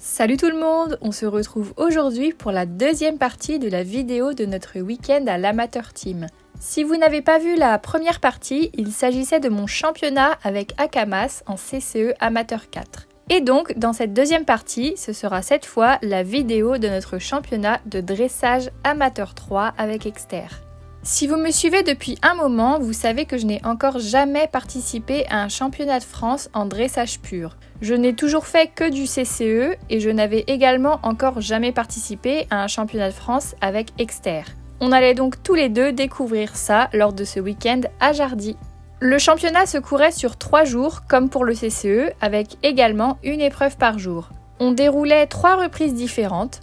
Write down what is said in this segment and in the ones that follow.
Salut tout le monde, on se retrouve aujourd'hui pour la deuxième partie de la vidéo de notre week-end à l'Amateur Team. Si vous n'avez pas vu la première partie, il s'agissait de mon championnat avec Akamas en CCE Amateur 4. Et donc, dans cette deuxième partie, ce sera cette fois la vidéo de notre championnat de dressage Amateur 3 avec Exter. Si vous me suivez depuis un moment, vous savez que je n'ai encore jamais participé à un championnat de France en dressage pur. Je n'ai toujours fait que du CCE et je n'avais également encore jamais participé à un championnat de France avec Exter. On allait donc tous les deux découvrir ça lors de ce week-end à Jardy. Le championnat se courait sur 3 jours comme pour le CCE avec également une épreuve par jour. On déroulait 3 reprises différentes.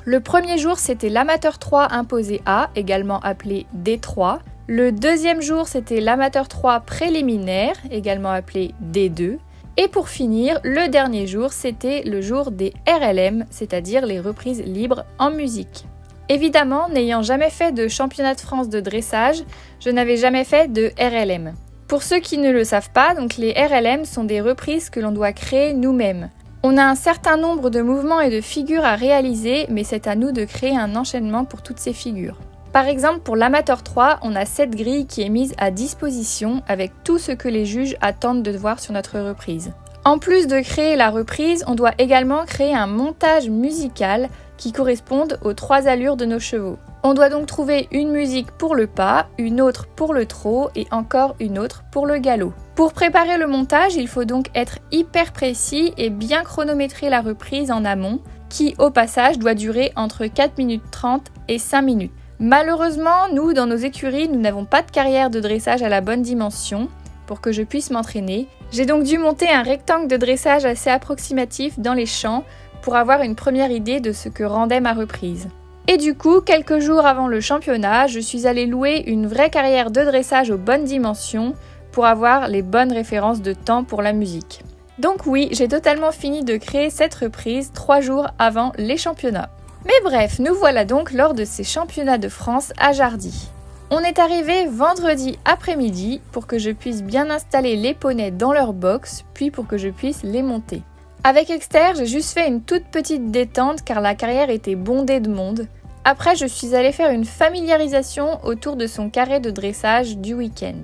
Le premier jour c'était l'Amateur 3 imposé A, également appelé D3. Le deuxième jour c'était l'Amateur 3 préliminaire, également appelé D2. Et pour finir, le dernier jour, c'était le jour des RLM, c'est-à-dire les reprises libres en musique. Évidemment, n'ayant jamais fait de championnat de France de dressage, je n'avais jamais fait de RLM. Pour ceux qui ne le savent pas, donc les RLM sont des reprises que l'on doit créer nous-mêmes. On a un certain nombre de mouvements et de figures à réaliser, mais c'est à nous de créer un enchaînement pour toutes ces figures. Par exemple, pour l'Amateur 3, on a cette grille qui est mise à disposition avec tout ce que les juges attendent de voir sur notre reprise. En plus de créer la reprise, on doit également créer un montage musical qui corresponde aux 3 allures de nos chevaux. On doit donc trouver une musique pour le pas, une autre pour le trot et encore une autre pour le galop. Pour préparer le montage, il faut donc être hyper précis et bien chronométrer la reprise en amont, qui au passage doit durer entre 4 minutes 30 et 5 minutes. Malheureusement, nous, dans nos écuries, nous n'avons pas de carrière de dressage à la bonne dimension pour que je puisse m'entraîner. J'ai donc dû monter un rectangle de dressage assez approximatif dans les champs pour avoir une première idée de ce que rendait ma reprise. Et du coup, quelques jours avant le championnat, je suis allée louer une vraie carrière de dressage aux bonnes dimensions pour avoir les bonnes références de temps pour la musique. Donc oui, j'ai totalement fini de créer cette reprise 3 jours avant les championnats. Mais bref, nous voilà donc lors de ces championnats de France à Jardy. On est arrivé vendredi après-midi pour que je puisse bien installer les poneys dans leur box, puis pour que je puisse les monter. Avec Exter, j'ai juste fait une toute petite détente car la carrière était bondée de monde. Après, je suis allée faire une familiarisation autour de son carré de dressage du week-end.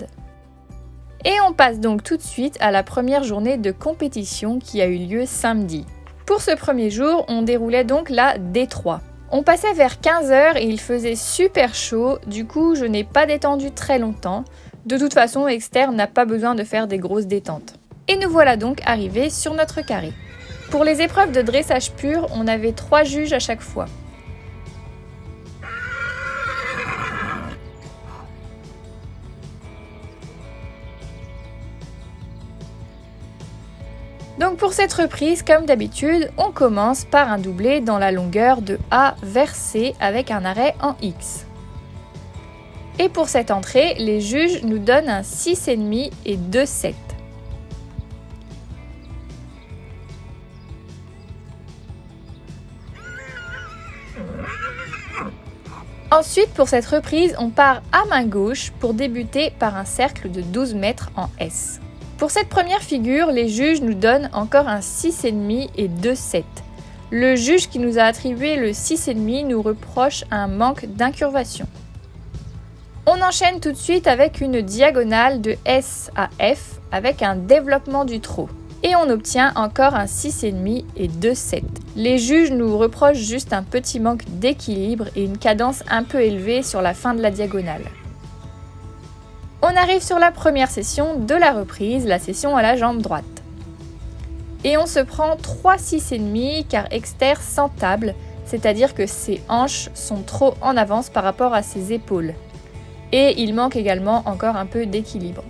Et on passe donc tout de suite à la première journée de compétition qui a eu lieu samedi. Pour ce premier jour, on déroulait donc la D3. On passait vers 15h et il faisait super chaud, du coup je n'ai pas détendu très longtemps. De toute façon, Exter n'a pas besoin de faire des grosses détentes. Et nous voilà donc arrivés sur notre carré. Pour les épreuves de dressage pur, on avait 3 juges à chaque fois. Donc pour cette reprise, comme d'habitude, on commence par un doublé dans la longueur de A vers C avec un arrêt en X. Et pour cette entrée, les juges nous donnent un 6,5 et 2,7. Ensuite, pour cette reprise, on part à main gauche pour débuter par un cercle de 12 mètres en S. Pour cette première figure, les juges nous donnent encore un 6,5 et 2,7. Le juge qui nous a attribué le 6,5 nous reproche un manque d'incurvation. On enchaîne tout de suite avec une diagonale de S à F avec un développement du trot. Et on obtient encore un 6,5 et 2,7. Les juges nous reprochent juste un petit manque d'équilibre et une cadence un peu élevée sur la fin de la diagonale. On arrive sur la première session de la reprise, la session à la jambe droite. Et on se prend 3 6,5 car Exter s'entable, c'est-à-dire que ses hanches sont trop en avance par rapport à ses épaules. Et il manque également encore un peu d'équilibre.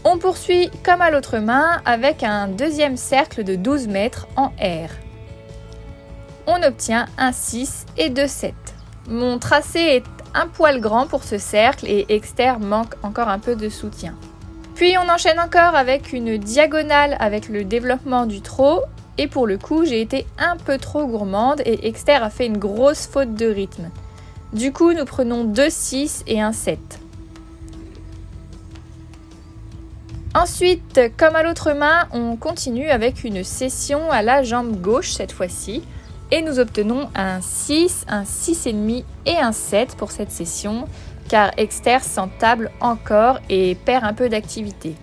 On poursuit comme à l'autre main avec un deuxième cercle de 12 mètres en R. On obtient un 6 et 2,7. Mon tracé est un poil grand pour ce cercle et Exter manque encore un peu de soutien. Puis on enchaîne encore avec une diagonale avec le développement du trot et pour le coup j'ai été un peu trop gourmande et Exter a fait une grosse faute de rythme. Du coup, nous prenons 2 6 et un 7. Ensuite, comme à l'autre main, on continue avec une cession à la jambe gauche cette fois-ci. Et nous obtenons un 6, un 6,5 et un 7 pour cette cession, car Exter s'entable encore et perd un peu d'activité.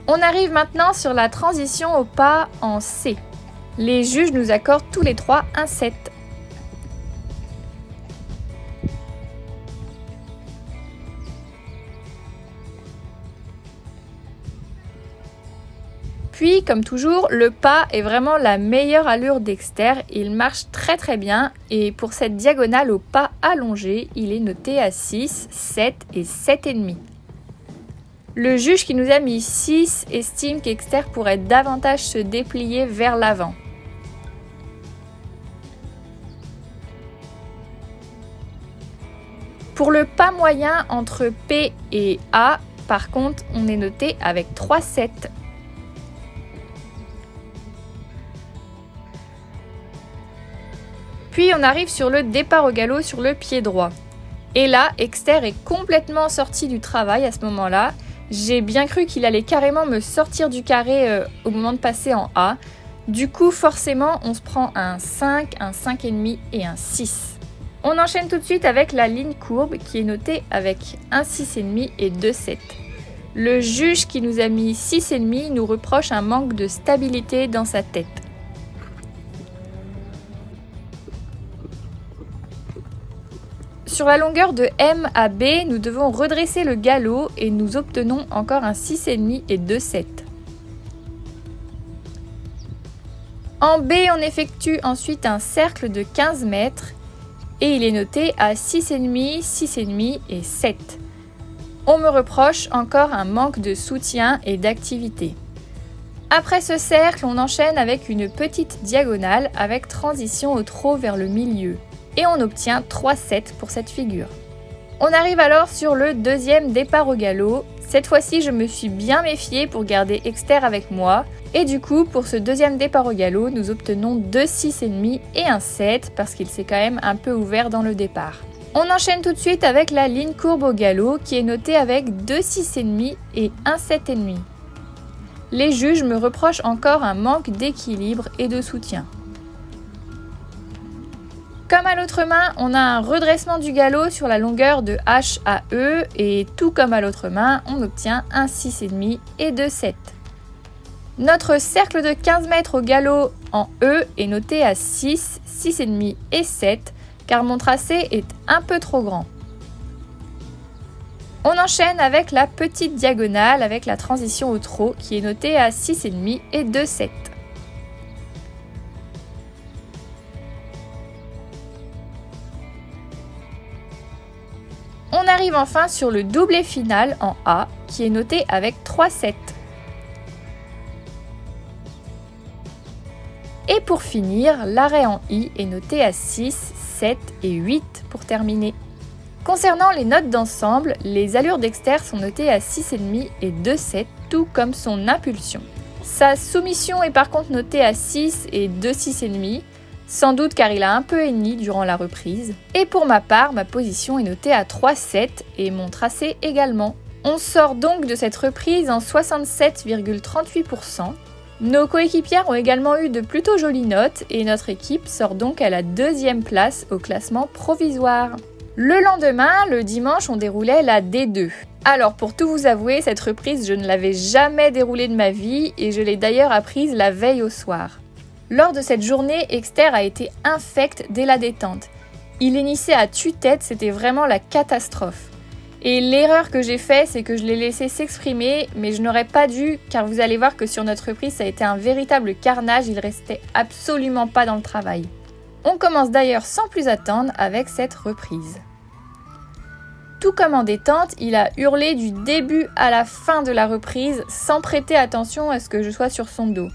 On arrive maintenant sur la transition au pas en C. Les juges nous accordent tous les trois un 7. Puis, comme toujours, le pas est vraiment la meilleure allure d'Exter. Il marche très bien et pour cette diagonale au pas allongé, il est noté à 6, 7 et 7,5. Le juge qui nous a mis 6 estime qu'Exter pourrait davantage se déplier vers l'avant. Pour le pas moyen entre P et A, par contre, on est noté avec 3 7. Puis on arrive sur le départ au galop sur le pied droit. Et là, Exter est complètement sorti du travail à ce moment-là. J'ai bien cru qu'il allait carrément me sortir du carré au moment de passer en A. Du coup, forcément, on se prend un 5, un 5,5 et un 6. On enchaîne tout de suite avec la ligne courbe qui est notée avec un 6,5 et 2 7. Le juge qui nous a mis 6,5 nous reproche un manque de stabilité dans sa tête. Sur la longueur de M à B, nous devons redresser le galop et nous obtenons encore un 6,5 et 2 7. En B, on effectue ensuite un cercle de 15 mètres et il est noté à 6,5, 6,5 et 7. On me reproche encore un manque de soutien et d'activité. Après ce cercle, on enchaîne avec une petite diagonale avec transition au trot vers le milieu. Et on obtient 3-7 pour cette figure. On arrive alors sur le deuxième départ au galop. Cette fois-ci, je me suis bien méfiée pour garder Exter avec moi. Et du coup, pour ce deuxième départ au galop, nous obtenons 2 6,5 et un 7 parce qu'il s'est quand même un peu ouvert dans le départ. On enchaîne tout de suite avec la ligne courbe au galop qui est notée avec 2 6,5 et un 7,5. Les juges me reprochent encore un manque d'équilibre et de soutien. Comme à l'autre main, on a un redressement du galop sur la longueur de H à E et tout comme à l'autre main, on obtient un 6,5 et 2 7. Notre cercle de 15 mètres au galop en E est noté à 6, 6,5 et 7 car mon tracé est un peu trop grand. On enchaîne avec la petite diagonale avec la transition au trot qui est notée à 6,5 et 2 7. On arrive enfin sur le doublet final en A qui est noté avec 3 7. Et pour finir, l'arrêt en I est noté à 6, 7 et 8 pour terminer. Concernant les notes d'ensemble, les allures d'Exter sont notées à 6,5 et 2 7, tout comme son impulsion. Sa soumission est par contre notée à 6 et 2 6,5, sans doute car il a un peu henni durant la reprise. Et pour ma part, ma position est notée à 3,7 et mon tracé également. On sort donc de cette reprise en 67,38%. Nos coéquipières ont également eu de plutôt jolies notes et notre équipe sort donc à la deuxième place au classement provisoire. Le lendemain, le dimanche, on déroulait la D2. Alors pour tout vous avouer, cette reprise, je ne l'avais jamais déroulée de ma vie et je l'ai d'ailleurs apprise la veille au soir. Lors de cette journée, Exter a été infect dès la détente. Il hennissait à tue-tête, c'était vraiment la catastrophe. Et l'erreur que j'ai faite, c'est que je l'ai laissé s'exprimer, mais je n'aurais pas dû, car vous allez voir que sur notre reprise, ça a été un véritable carnage, il restait absolument pas dans le travail. On commence d'ailleurs sans plus attendre avec cette reprise. Tout comme en détente, il a hurlé du début à la fin de la reprise, sans prêter attention à ce que je sois sur son dos.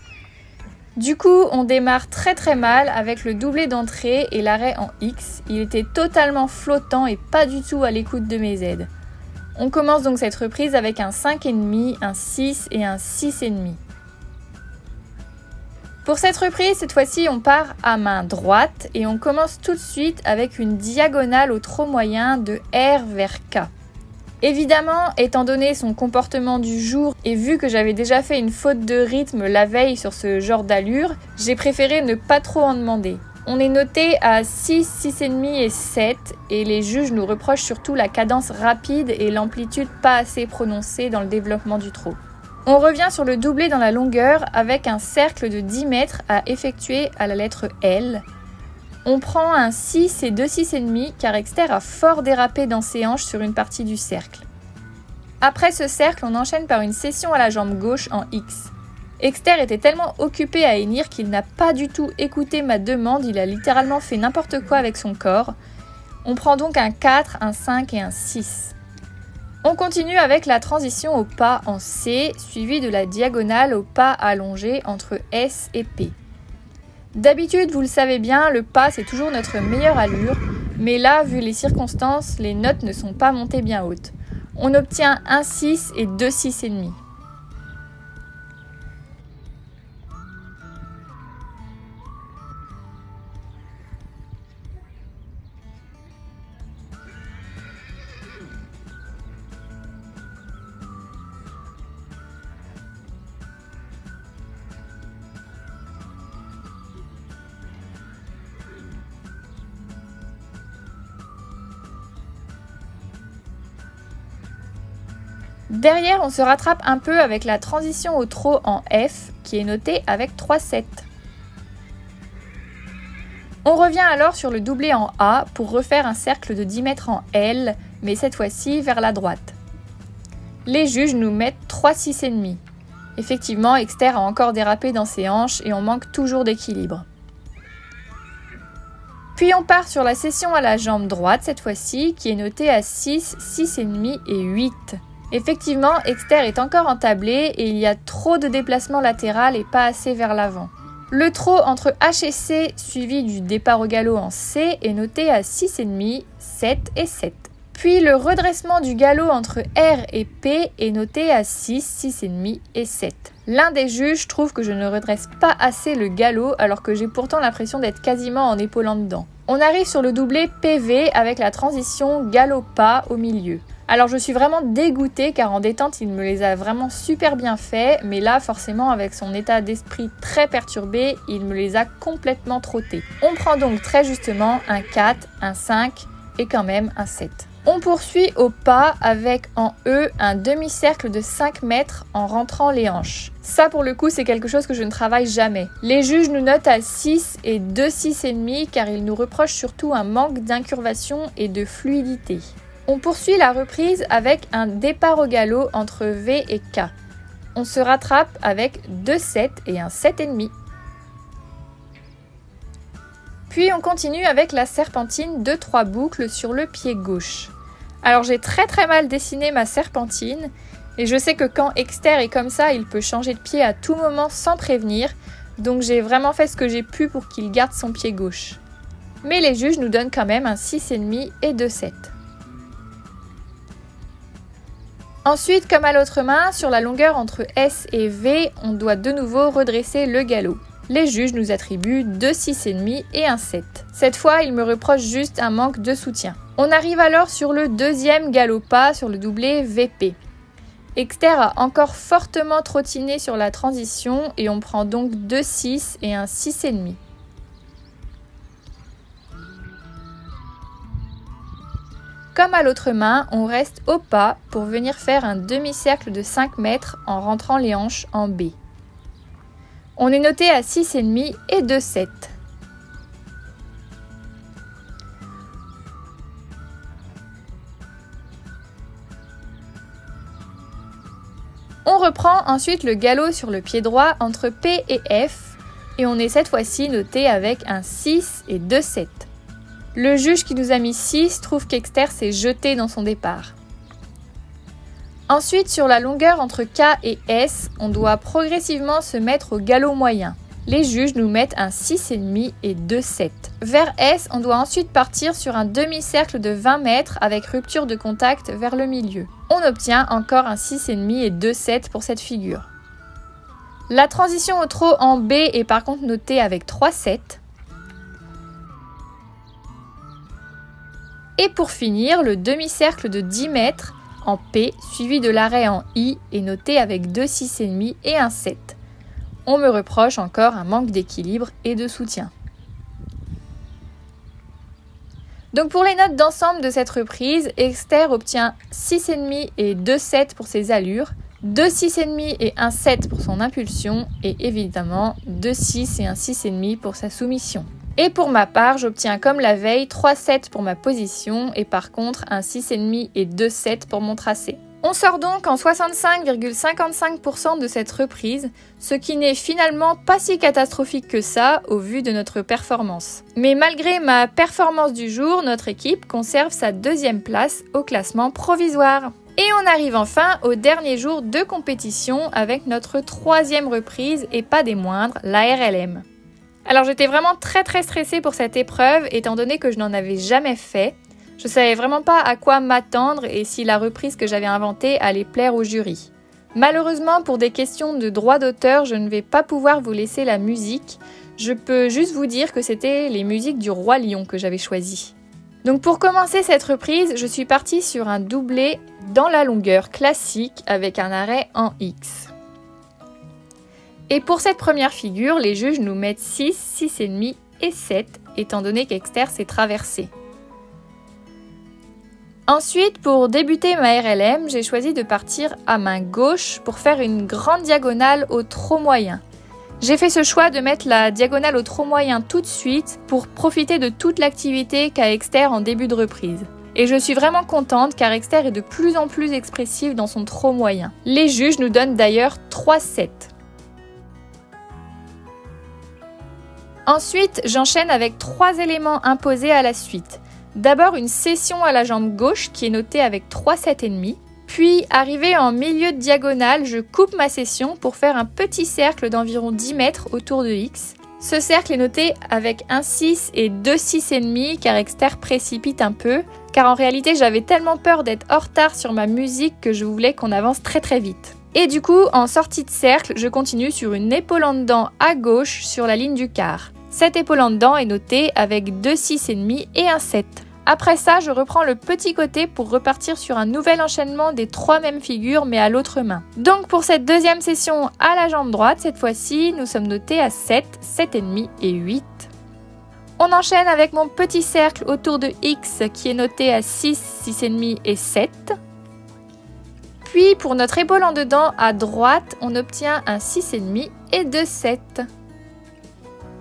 Du coup, on démarre très mal avec le doublet d'entrée et l'arrêt en X. Il était totalement flottant et pas du tout à l'écoute de mes aides. On commence donc cette reprise avec un 5,5, un 6 et un 6,5. Pour cette reprise, cette fois-ci, on part à main droite et on commence tout de suite avec une diagonale au trot moyen de R vers K. Évidemment, étant donné son comportement du jour et vu que j'avais déjà fait une faute de rythme la veille sur ce genre d'allure, j'ai préféré ne pas trop en demander. On est noté à 6, 6,5 et 7 et les juges nous reprochent surtout la cadence rapide et l'amplitude pas assez prononcée dans le développement du trot. On revient sur le doublé dans la longueur avec un cercle de 10 mètres à effectuer à la lettre L. On prend un 6 et 2 6,5 car Exter a fort dérapé dans ses hanches sur une partie du cercle. Après ce cercle, on enchaîne par une cession à la jambe gauche en X. Exter était tellement occupé à hennir qu'il n'a pas du tout écouté ma demande, il a littéralement fait n'importe quoi avec son corps. On prend donc un 4, un 5 et un 6. On continue avec la transition au pas en C, suivi de la diagonale au pas allongé entre S et P. D'habitude, vous le savez bien, le pas c'est toujours notre meilleure allure, mais là, vu les circonstances, les notes ne sont pas montées bien hautes. On obtient un 6 et 2 6,5. Derrière, on se rattrape un peu avec la transition au trot en F, qui est notée avec 3-7. On revient alors sur le doublé en A pour refaire un cercle de 10 mètres en L, mais cette fois-ci vers la droite. Les juges nous mettent 3 6,5. Effectivement, Exter a encore dérapé dans ses hanches et on manque toujours d'équilibre. Puis on part sur la cession à la jambe droite cette fois-ci, qui est notée à 6, 6,5 et 8. Effectivement, Exter est encore entablé et il y a trop de déplacement latéral et pas assez vers l'avant. Le trot entre H et C, suivi du départ au galop en C, est noté à 6,5, 7 et 7. Puis le redressement du galop entre R et P est noté à 6, 6,5 et 7. L'un des juges trouve que je ne redresse pas assez le galop alors que j'ai pourtant l'impression d'être quasiment en épaulant dedans. On arrive sur le doublé PV avec la transition galop-pas au milieu. Alors je suis vraiment dégoûtée car en détente il me les a vraiment super bien fait, mais là forcément avec son état d'esprit très perturbé, il me les a complètement trottés. On prend donc très justement un 4, un 5 et quand même un 7. On poursuit au pas avec en E un demi-cercle de 5 mètres en rentrant les hanches. Ça pour le coup c'est quelque chose que je ne travaille jamais. Les juges nous notent à 6 et 2 6,5 car ils nous reprochent surtout un manque d'incurvation et de fluidité. On poursuit la reprise avec un départ au galop entre V et K. On se rattrape avec 2 7 et un 7,5. Puis on continue avec la serpentine de 3 boucles sur le pied gauche. Alors j'ai très mal dessiné ma serpentine et je sais que quand Exter est comme ça, il peut changer de pied à tout moment sans prévenir, donc j'ai vraiment fait ce que j'ai pu pour qu'il garde son pied gauche. Mais les juges nous donnent quand même un 6,5 et 2 7. Ensuite, comme à l'autre main, sur la longueur entre S et V, on doit de nouveau redresser le galop. Les juges nous attribuent 2 6,5 et un 7. Cette fois, ils me reprochent juste un manque de soutien. On arrive alors sur le deuxième galop-pas sur le doublé VP. Exter a encore fortement trottiné sur la transition et on prend donc 2 6 et un 6,5. Comme à l'autre main, on reste au pas pour venir faire un demi-cercle de 5 mètres en rentrant les hanches en B. On est noté à 6,5 et 2 7. On reprend ensuite le galop sur le pied droit entre P et F et on est cette fois-ci noté avec un 6 et 2 7. Le juge qui nous a mis 6 trouve qu'Exter s'est jeté dans son départ. Ensuite, sur la longueur entre K et S, on doit progressivement se mettre au galop moyen. Les juges nous mettent un 6,5 et 2 7. Vers S, on doit ensuite partir sur un demi-cercle de 20 mètres avec rupture de contact vers le milieu. On obtient encore un 6,5 et 2 7 pour cette figure. La transition au trot en B est par contre notée avec 3-7. Et pour finir, le demi-cercle de 10 mètres en P suivi de l'arrêt en I est noté avec 2 6,5 et un 7. On me reproche encore un manque d'équilibre et de soutien. Donc pour les notes d'ensemble de cette reprise, Exter obtient 6,5 et 2 7 pour ses allures, 2 6,5 et un 7 pour son impulsion et évidemment 2 6 et un 6,5 pour sa soumission. Et pour ma part, j'obtiens comme la veille 3-7 pour ma position et par contre un 6,5 et 2-7 pour mon tracé. On sort donc en 65,55% de cette reprise, ce qui n'est finalement pas si catastrophique que ça au vu de notre performance. Mais malgré ma performance du jour, notre équipe conserve sa deuxième place au classement provisoire. Et on arrive enfin au dernier jour de compétition avec notre troisième reprise et pas des moindres, la RLM. Alors j'étais vraiment très stressée pour cette épreuve étant donné que je n'en avais jamais fait. Je savais vraiment pas à quoi m'attendre et si la reprise que j'avais inventée allait plaire au jury. Malheureusement pour des questions de droit d'auteur, je ne vais pas pouvoir vous laisser la musique. Je peux juste vous dire que c'était les musiques du Roi Lion que j'avais choisies. Donc pour commencer cette reprise, je suis partie sur un doublé dans la longueur classique avec un arrêt en X. Et pour cette première figure, les juges nous mettent 6, 6,5 et 7, étant donné qu'Exter s'est traversé. Ensuite, pour débuter ma RLM, j'ai choisi de partir à main gauche pour faire une grande diagonale au trot moyen. J'ai fait ce choix de mettre la diagonale au trot moyen tout de suite pour profiter de toute l'activité qu'a Exter en début de reprise. Et je suis vraiment contente car Exter est de plus en plus expressif dans son trot moyen. Les juges nous donnent d'ailleurs 3-7. Ensuite, j'enchaîne avec 3 éléments imposés à la suite. D'abord une cession à la jambe gauche qui est notée avec 3,7,5. Puis, arrivé en milieu de diagonale, je coupe ma cession pour faire un petit cercle d'environ 10 mètres autour de X. Ce cercle est noté avec un 6 et 2 6,5 car Exter précipite un peu. Car en réalité, j'avais tellement peur d'être en retard sur ma musique que je voulais qu'on avance très vite. Et du coup, en sortie de cercle, je continue sur une épaule en dedans à gauche sur la ligne du quart. Cette épaule en dedans est notée avec 2 6,5 et un 7. Après ça, je reprends le petit côté pour repartir sur un nouvel enchaînement des 3 mêmes figures mais à l'autre main. Donc pour cette deuxième session à la jambe droite, cette fois-ci, nous sommes notés à 7, 7,5 et 8. On enchaîne avec mon petit cercle autour de X qui est noté à 6, 6,5 et 7. Puis pour notre épaule en dedans à droite, on obtient un 6,5 et 2 7.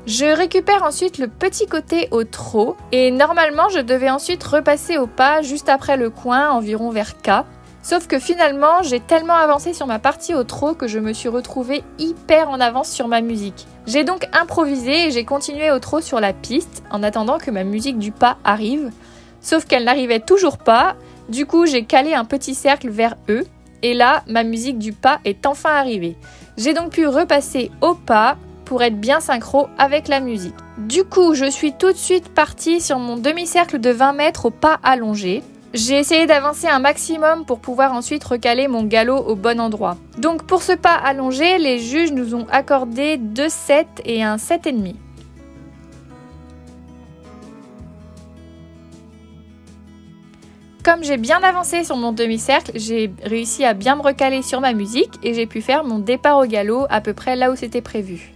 Je récupère ensuite le petit côté au trot et normalement je devais ensuite repasser au pas juste après le coin environ vers K. Sauf que finalement j'ai tellement avancé sur ma partie au trot que je me suis retrouvée hyper en avance sur ma musique. J'ai donc improvisé et j'ai continué au trot sur la piste en attendant que ma musique du pas arrive. Sauf qu'elle n'arrivait toujours pas, du coup j'ai calé un petit cercle vers E. Et là, ma musique du pas est enfin arrivée. J'ai donc pu repasser au pas pour être bien synchro avec la musique. Du coup, je suis tout de suite partie sur mon demi-cercle de 20 mètres au pas allongé. J'ai essayé d'avancer un maximum pour pouvoir ensuite recaler mon galop au bon endroit. Donc pour ce pas allongé, les juges nous ont accordé 2 7 et un 7,5. Comme j'ai bien avancé sur mon demi-cercle, j'ai réussi à bien me recaler sur ma musique et j'ai pu faire mon départ au galop à peu près là où c'était prévu.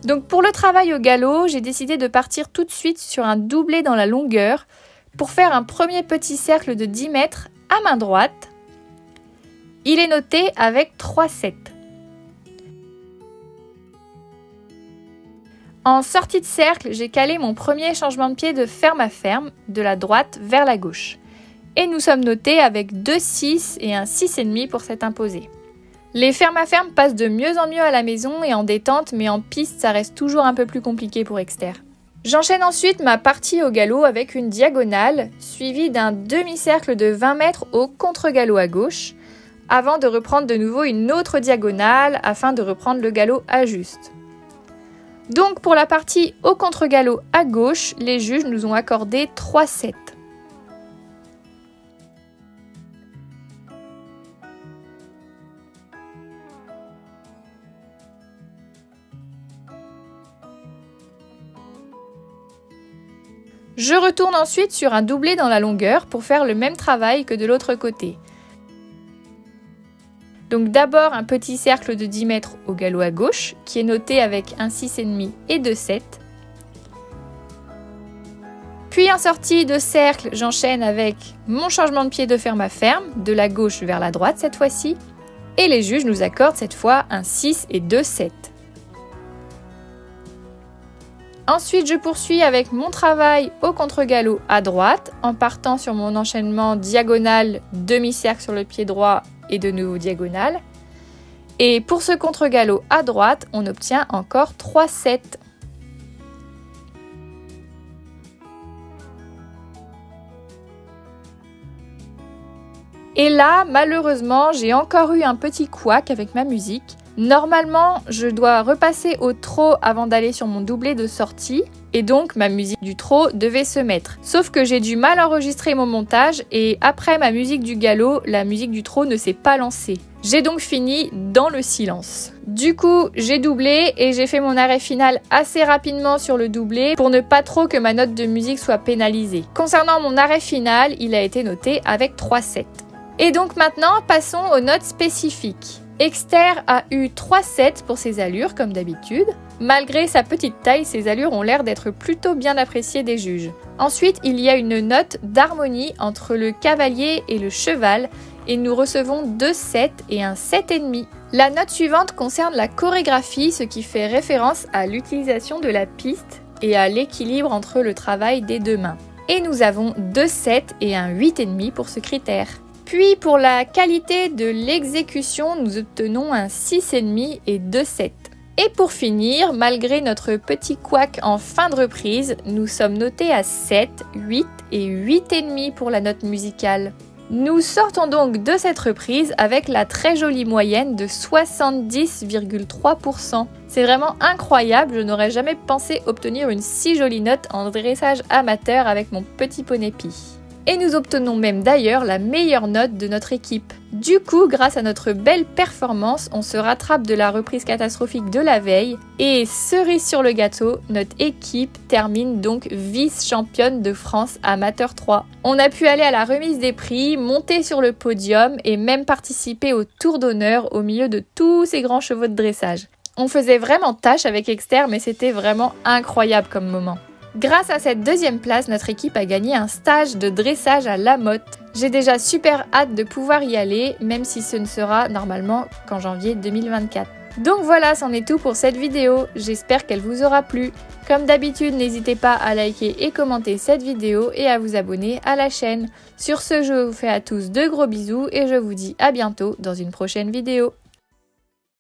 Donc pour le travail au galop, j'ai décidé de partir tout de suite sur un doublé dans la longueur pour faire un premier petit cercle de 10 mètres à main droite. Il est noté avec 3-7. En sortie de cercle, j'ai calé mon premier changement de pied de ferme à ferme, de la droite vers la gauche. Et nous sommes notés avec 2 6 et un 6,5 pour cet imposé. Les fermes à ferme passent de mieux en mieux à la maison et en détente, mais en piste, ça reste toujours un peu plus compliqué pour Exter. J'enchaîne ensuite ma partie au galop avec une diagonale, suivie d'un demi-cercle de 20 mètres au contre-galop à gauche, avant de reprendre de nouveau une autre diagonale afin de reprendre le galop à juste. Donc pour la partie au contre-galop à gauche, les juges nous ont accordé 3 7. Je retourne ensuite sur un doublé dans la longueur pour faire le même travail que de l'autre côté. Donc d'abord un petit cercle de 10 mètres au galop à gauche qui est noté avec un 6,5 et 2 7. Puis en sortie de cercle, j'enchaîne avec mon changement de pied de ferme à ferme, de la gauche vers la droite cette fois-ci. Et les juges nous accordent cette fois un 6 et 2 7. Ensuite, je poursuis avec mon travail au contre-galop à droite en partant sur mon enchaînement diagonal, demi-cercle sur le pied droit et de nouveau diagonale. Et pour ce contre-galop à droite, on obtient encore 3 7. Et là, malheureusement, j'ai encore eu un petit couac avec ma musique. Normalement, je dois repasser au trot avant d'aller sur mon doublé de sortie. Et donc, ma musique du trot devait se mettre. Sauf que j'ai dû mal enregistrer mon montage et après ma musique du galop, la musique du trot ne s'est pas lancée. J'ai donc fini dans le silence. Du coup, j'ai doublé et j'ai fait mon arrêt final assez rapidement sur le doublé pour ne pas trop que ma note de musique soit pénalisée. Concernant mon arrêt final, il a été noté avec 3 7. Et donc maintenant, passons aux notes spécifiques. Exter a eu 3 7 pour ses allures, comme d'habitude. Malgré sa petite taille, ses allures ont l'air d'être plutôt bien appréciées des juges. Ensuite, il y a une note d'harmonie entre le cavalier et le cheval, et nous recevons 2 7 et un 7,5. La note suivante concerne la chorégraphie, ce qui fait référence à l'utilisation de la piste et à l'équilibre entre le travail des deux mains. Et nous avons 2 7 et un 8,5 pour ce critère. Puis pour la qualité de l'exécution, nous obtenons un 6,5 et 2 7. Et pour finir, malgré notre petit couac en fin de reprise, nous sommes notés à 7, 8 et 8,5 pour la note musicale. Nous sortons donc de cette reprise avec la très jolie moyenne de 70,3%. C'est vraiment incroyable, je n'aurais jamais pensé obtenir une si jolie note en dressage amateur avec mon petit poney Pi. Et nous obtenons même d'ailleurs la meilleure note de notre équipe. Du coup, grâce à notre belle performance, on se rattrape de la reprise catastrophique de la veille et cerise sur le gâteau, notre équipe termine donc vice-championne de France Amateur 3. On a pu aller à la remise des prix, monter sur le podium et même participer au tour d'honneur au milieu de tous ces grands chevaux de dressage. On faisait vraiment tâche avec Exter, mais c'était vraiment incroyable comme moment. Grâce à cette deuxième place, notre équipe a gagné un stage de dressage à La Motte. J'ai déjà super hâte de pouvoir y aller, même si ce ne sera normalement qu'en janvier 2024. Donc voilà, c'en est tout pour cette vidéo. J'espère qu'elle vous aura plu. Comme d'habitude, n'hésitez pas à liker et commenter cette vidéo et à vous abonner à la chaîne. Sur ce, je vous fais à tous de gros bisous et je vous dis à bientôt dans une prochaine vidéo.